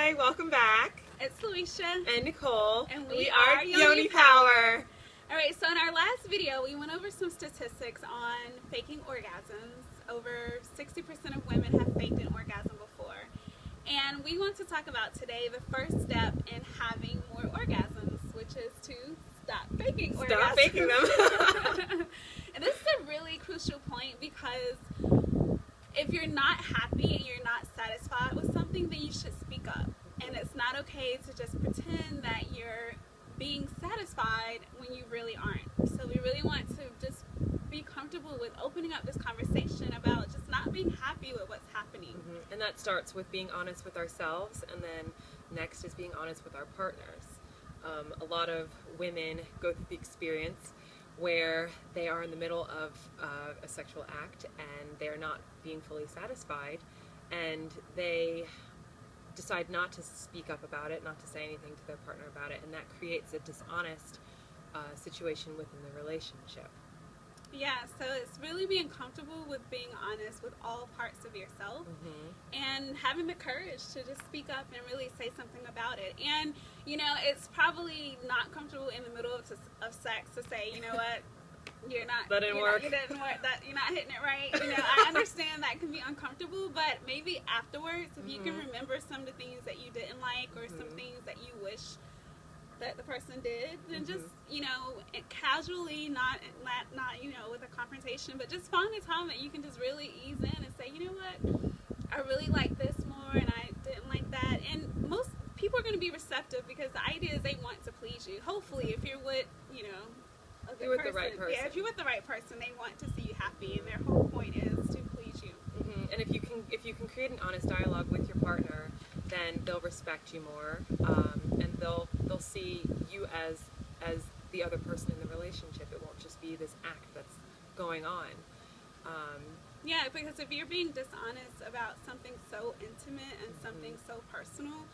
Hi, welcome back. It's Felicia And Nicole. And we are Yoni Power. Alright, so in our last video, we went over some statistics on faking orgasms. Over 60% of women have faked an orgasm before. And we want to talk about today the first step in having more orgasms, which is to stop faking orgasms. Stop faking them. And this is a really crucial point because if you're not happy and you're not satisfied with something, then you should speak up. And it's not okay to just pretend that you're being satisfied when you really aren't. So we really want to just be comfortable with opening up this conversation about just not being happy with what's happening. Mm-hmm. And that starts with being honest with ourselves, and then next is being honest with our partners. A lot of women go through the experience where they are in the middle of a sexual act and they're not being fully satisfied, and they decide not to speak up about it, not to say anything to their partner about it, and that creates a dishonest situation within the relationship. Yeah, so it's really being comfortable with being honest with all parts of yourself, and having the courage to just speak up and really say something about it. And, you know, it's probably not comfortable in the middle of sex to say, you know what, you're not, that didn't work. You're not hitting it right. You know, I understand that can be uncomfortable, but maybe afterwards, if you can remember some of the things that you didn't like or some things that you wish that the person did, then just, you know, casually, not you know, with a confrontation, but just find a time that you can just really ease in and say, you know what, I really like this more and I didn't like that. And most people are going to be receptive because the idea is they want to please you. Hopefully, if you're with, you know, a good with the right person. Yeah, if you're with the right person, they want to see you happy, and their whole point is to please you. And if you can create an honest dialogue with your partner, then they'll respect you more, and they'll see you as the other person in the relationship. It won't just be this act that's going on. Yeah, because if you're being dishonest about something so intimate and something so personal,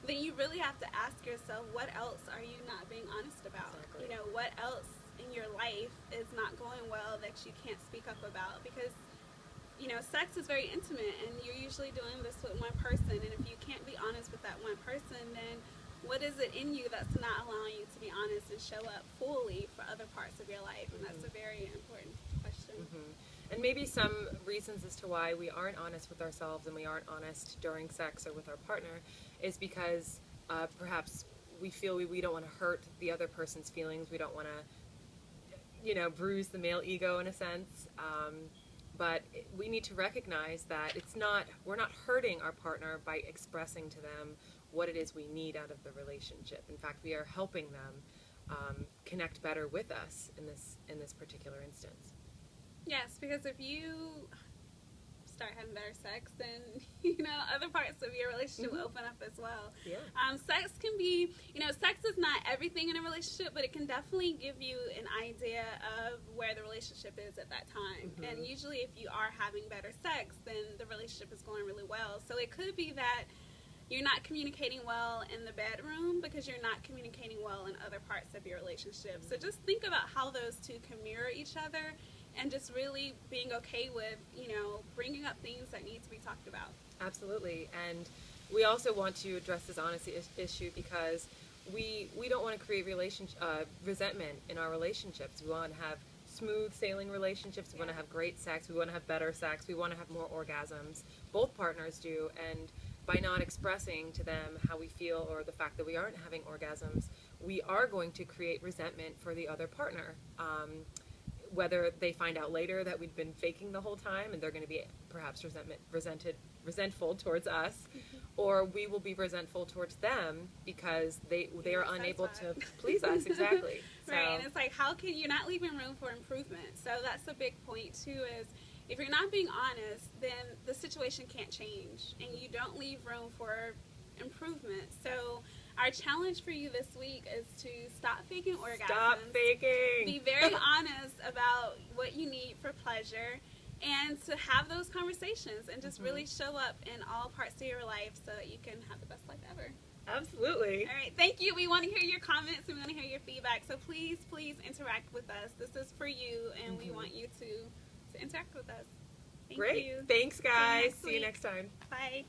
then you really have to ask yourself, what else are you not being honest about? Exactly. You know, what else in your life is not going well that you can't speak up about? Because, you know, sex is very intimate, and you're usually doing this with one person, and if you can't be honest with that one person, then what is it in you that's not allowing you to be honest and show up fully for other parts of your life? And that's a very important question. And maybe some reasons as to why we aren't honest with ourselves and we aren't honest during sex or with our partner is because perhaps we feel we don't want to hurt the other person's feelings. We don't want to, you know, bruise the male ego in a sense. But we need to recognize that we're not hurting our partner by expressing to them what it is we need out of the relationship. In fact, we are helping them connect better with us in this particular instance. Yes, because if you start having better sex, then, you know, other parts of your relationship will open up as well. Yeah. Sex can be, you know, sex is not everything in a relationship, but it can definitely give you an idea of where the relationship is at that time. And usually if you are having better sex, then the relationship is going really well. So it could be that you're not communicating well in the bedroom because you're not communicating well in other parts of your relationship. So just think about how those two can mirror each other, and just really being okay with, you know, bringing up things that need to be talked about. Absolutely. And we also want to address this honesty issue because we don't want to create resentment in our relationships. We want to have smooth sailing relationships. We want to have great sex. We want to have better sex. We want to have more orgasms. Both partners do. And by not expressing to them how we feel or the fact that we aren't having orgasms, we are going to create resentment for the other partner. Whether they find out later that we've been faking the whole time and they're going to be perhaps resentful towards us, or we will be resentful towards them because they are unable to please us. Exactly. Right, and it's like, how can you're not leaving room for improvement? So that's a big point too, is if you're not being honest, then the situation can't change, and you don't leave room for improvement. So our challenge for you this week is to stop faking orgasms. Stop faking. Be very honest about what you need for pleasure, and to have those conversations and just really show up in all parts of your life so that you can have the best life ever. Absolutely. All right, thank you. We want to hear your comments and we want to hear your feedback. So please interact with us. This is for you, and we want you to interact with us. Thank you. Thanks, guys. See you next time. Bye.